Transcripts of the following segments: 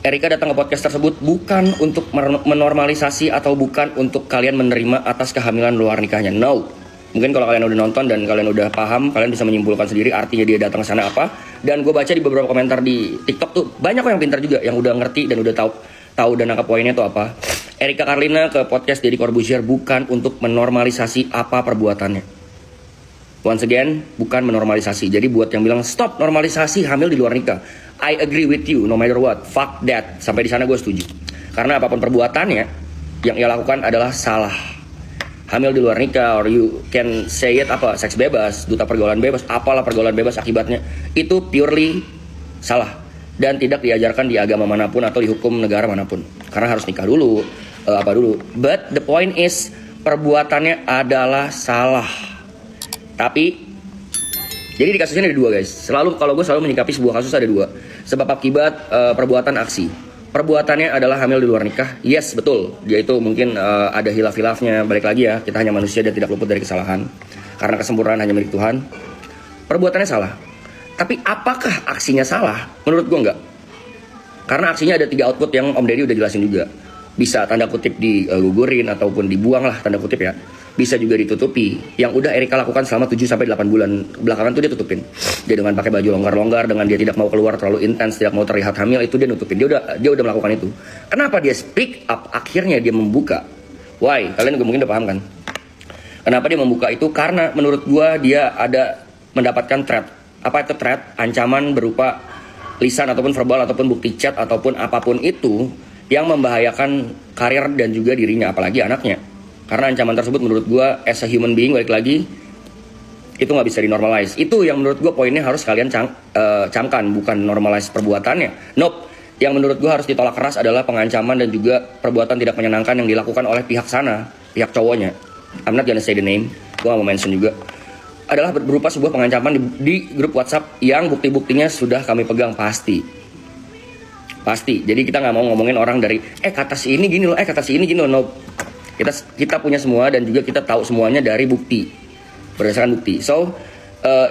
Erika datang ke podcast tersebut bukan untuk menormalisasi atau bukan untuk kalian menerima atas kehamilan luar nikahnya. No. Mungkin kalau kalian udah nonton dan kalian udah paham, kalian bisa menyimpulkan sendiri artinya dia datang ke sana apa. Dan gue baca di beberapa komentar di TikTok tuh banyak kok yang pintar juga, yang udah ngerti dan udah tahu dan nangkap poinnya tuh apa. Erika Carlina ke podcast Deddy Corbuzier bukan untuk menormalisasi apa perbuatannya. Once again, bukan menormalisasi. Jadi buat yang bilang stop normalisasi hamil di luar nikah, I agree with you no matter what. Fuck that. Sampai di sana gue setuju. Karena apapun perbuatannya yang ia lakukan adalah salah. Hamil di luar nikah, or you can say it apa, seks bebas, duta pergaulan bebas, apalah pergaulan bebas akibatnya, itu purely salah dan tidak diajarkan di agama manapun atau di hukum negara manapun. Karena harus nikah dulu, But the point is, perbuatannya adalah salah. Tapi jadi di kasus ini ada dua, guys. Kalau gue selalu menyikapi sebuah kasus ada dua. Sebab akibat, perbuatan, aksi. Perbuatannya adalah hamil di luar nikah. Yes, betul. Dia itu mungkin ada hilaf-hilafnya. Balik lagi ya, kita hanya manusia dan tidak luput dari kesalahan. Karena kesempurnaan hanya milik Tuhan. Perbuatannya salah. Tapi apakah aksinya salah? Menurut gue enggak. Karena aksinya ada 3 output yang Om Deddy udah jelasin juga. Bisa tanda kutip digugurin ataupun dibuang lah tanda kutip ya. Bisa juga ditutupi. Yang udah Erika lakukan selama 7-8 bulan belakangan tuh dia tutupin. Dia dengan pakai baju longgar-longgar, dengan dia tidak mau keluar terlalu intens, tidak mau terlihat hamil, itu dia nutupin. Dia udah melakukan itu. Kenapa dia speak up? Akhirnya dia membuka. Why? Kalian juga mungkin udah paham kan? Kenapa dia membuka itu? Karena menurut gua dia ada mendapatkan threat. Apa itu threat? Ancaman berupa lisan ataupun verbal ataupun bukti chat ataupun apapun itu yang membahayakan karir dan juga dirinya, apalagi anaknya. Karena ancaman tersebut menurut gue as a human being, balik lagi, itu gak bisa dinormalize. Itu yang menurut gue poinnya harus kalian camkan, bukan normalize perbuatannya. Nope. Yang menurut gue harus ditolak keras adalah pengancaman dan juga perbuatan tidak menyenangkan yang dilakukan oleh pihak sana, pihak cowoknya. I'm not gonna say the name, gue gak mau mention juga. Adalah berupa sebuah pengancaman di grup WhatsApp yang bukti-buktinya sudah kami pegang pasti. Jadi kita nggak mau ngomongin orang dari kata si ini gini loh, kata si ini gini loh. No. Kita punya semua dan juga kita tahu semuanya dari bukti, berdasarkan bukti. So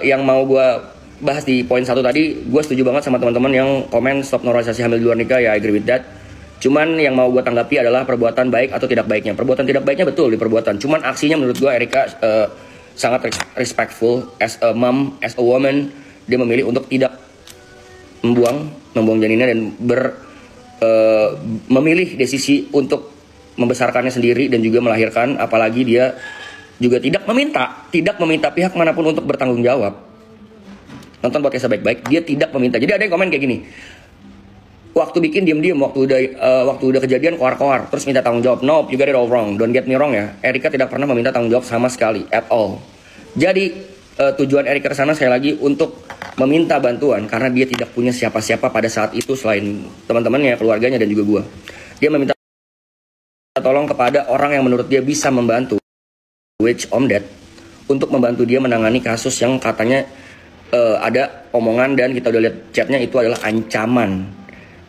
yang mau gue bahas di poin 1 tadi, gue setuju banget sama teman-teman yang komen stop normalisasi hamil di luar nikah. Ya I agree with that. Cuman yang mau gue tanggapi adalah perbuatan baik atau tidak baiknya. Perbuatan tidak baiknya betul di perbuatan. Cuman aksinya menurut gue Erika sangat respectful as a mom, as a woman. Dia memilih untuk tidak membuang janinnya dan memilih desisi untuk membesarkannya sendiri dan juga melahirkan, apalagi dia juga tidak meminta pihak manapun untuk bertanggung jawab. Nonton podcastnya baik-baik, dia tidak meminta. Jadi ada yang komen kayak gini, waktu bikin diam-diam, waktu udah kejadian koar-koar, terus minta tanggung jawab. Nope, you got it all wrong. Don't get me wrong ya, Erika tidak pernah meminta tanggung jawab sama sekali, at all. Jadi tujuan Erika ke sana sekali lagi untuk meminta bantuan karena dia tidak punya siapa-siapa pada saat itu selain teman-temannya, keluarganya dan juga gue. Dia meminta tolong kepada orang yang menurut dia bisa membantu, which Om Ded, untuk membantu dia menangani kasus yang katanya ada omongan dan kita udah lihat chatnya itu adalah ancaman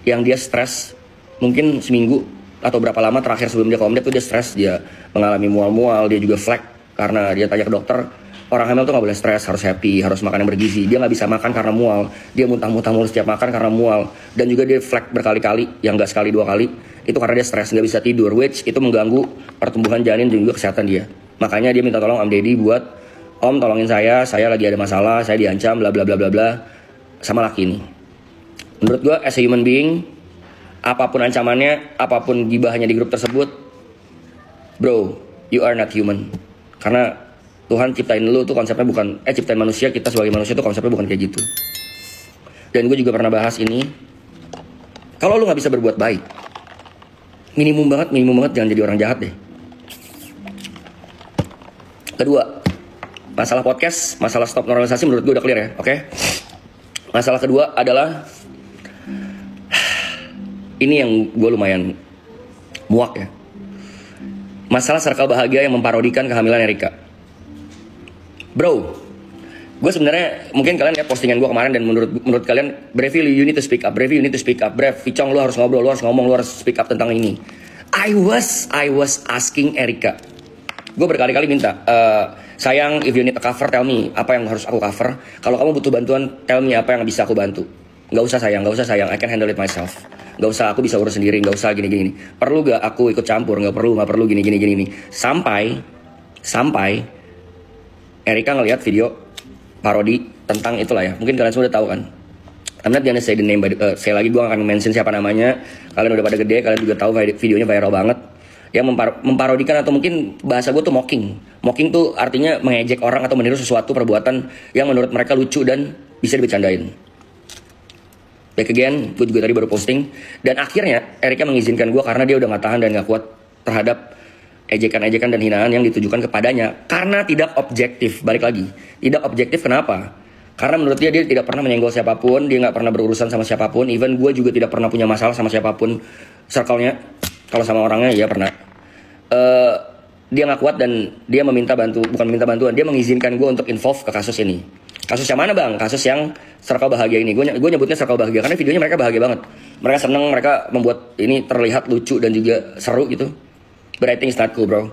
yang dia stres mungkin seminggu atau berapa lama terakhir sebelum dia ke Om Ded tuh dia stres, dia mengalami mual-mual, dia juga flek karena dia tanya ke dokter. Orang hamil tuh gak boleh stres, harus happy, harus makan yang bergizi. Dia gak bisa makan karena mual. Dia muntah-muntah mulu setiap makan karena mual. Dan juga dia flek berkali-kali, yang gak sekali 2 kali. Itu karena dia stres, gak bisa tidur. Which itu mengganggu pertumbuhan janin dan juga kesehatan dia. Makanya dia minta tolong Om Deddy buat, Om tolongin saya lagi ada masalah, saya diancam, bla bla bla bla bla, sama laki ini. Menurut gue as a human being, apapun ancamannya, apapun gibahnya di grup tersebut, bro, you are not human. Karena Tuhan ciptain lu tuh konsepnya bukan, ciptain manusia, kita sebagai manusia tuh konsepnya bukan kayak gitu. Dan gue juga pernah bahas ini. Kalau lu gak bisa berbuat baik, minimum banget jangan jadi orang jahat deh. Kedua, masalah podcast, masalah stop normalisasi menurut gue udah clear ya, oke? Masalah kedua adalah, ini yang gue lumayan muak ya. Masalah circle bahagia yang memparodikan kehamilan Erika. Bro, gue sebenarnya mungkin kalian lihat postingan gue kemarin dan menurut kalian, Brevi you need to speak up, Brevi you need to speak up, Brev, Vicong lu harus ngobrol, lu harus ngomong, lu harus speak up tentang ini. I was asking Erika. Gue berkali-kali minta, sayang if you need a cover tell me apa yang harus aku cover. Kalau kamu butuh bantuan tell me apa yang bisa aku bantu. Nggak usah sayang, I can handle it myself. Nggak usah, aku bisa urus sendiri, nggak usah gini. Perlu gak aku ikut campur? Nggak perlu gini. Sampai Erika ngelihat video parodi tentang itulah ya. Mungkin kalian semua udah tahu kan. I'm not gonna say the name, saya lagi gue akan mention siapa namanya. Kalian udah pada gede, kalian juga tahu videonya viral banget. Yang memparodikan atau mungkin bahasa gue tuh mocking. Mocking tuh artinya mengejek orang atau meniru sesuatu perbuatan yang menurut mereka lucu dan bisa dibercandain. Back again, gue juga tadi baru posting. Dan akhirnya Erika mengizinkan gue karena dia udah gak tahan dan gak kuat terhadap ejekan-ejekan dan hinaan yang ditujukan kepadanya. Karena tidak objektif, balik lagi. Tidak objektif kenapa? Karena menurut dia tidak pernah menyenggol siapapun, dia gak pernah berurusan sama siapapun. Even gue juga tidak pernah punya masalah sama siapapun circle-nya. Kalau sama orangnya ya pernah. Dia gak kuat dan dia bukan meminta bantuan, dia mengizinkan gue untuk involve ke kasus ini. Kasus yang mana bang? Kasus yang circle bahagia ini. Gue nyebutnya circle bahagia karena videonya mereka bahagia banget. Mereka seneng, mereka membuat ini terlihat lucu dan juga seru gitu. But I think it's not cool bro.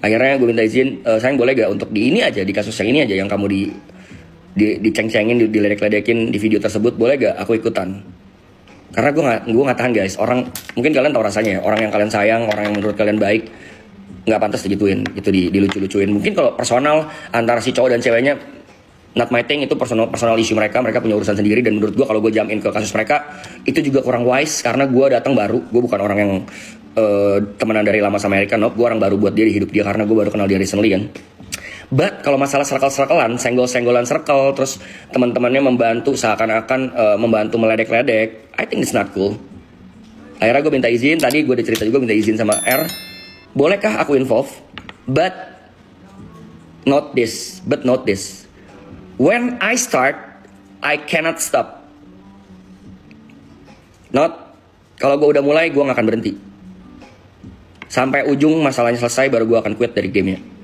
Akhirnya gue minta izin, sayang boleh gak untuk di ini aja, di kasus yang ini aja yang kamu diceng-cengin, diledek-ledekin di video tersebut, boleh gak aku ikutan? Karena gue nggak tahan guys. Orang mungkin kalian tahu rasanya ya, orang yang kalian sayang, orang yang menurut kalian baik nggak pantas digituin, itu dilucu-lucuin. Mungkin kalau personal antara si cowok dan ceweknya, not my thing, itu personal issue mereka punya urusan sendiri. Dan menurut gue kalau gue jump in ke kasus mereka itu juga kurang wise karena gue datang baru, gue bukan orang yang temenan dari lama sama Erika, gue orang baru buat dia di hidup dia karena gue baru kenal dia recently kan. But kalau masalah circle-circlean, senggol-senggolan circle, terus teman-temannya membantu seakan-akan membantu meledek-ledek, I think it's not cool. Akhirnya gue minta izin, tadi gue udah cerita juga minta izin sama R, bolehkah aku involve? But note this. When I start, I cannot stop. Kalau gue udah mulai, gue gak akan berhenti. Sampai ujung masalahnya selesai, baru gue akan quit dari gamenya.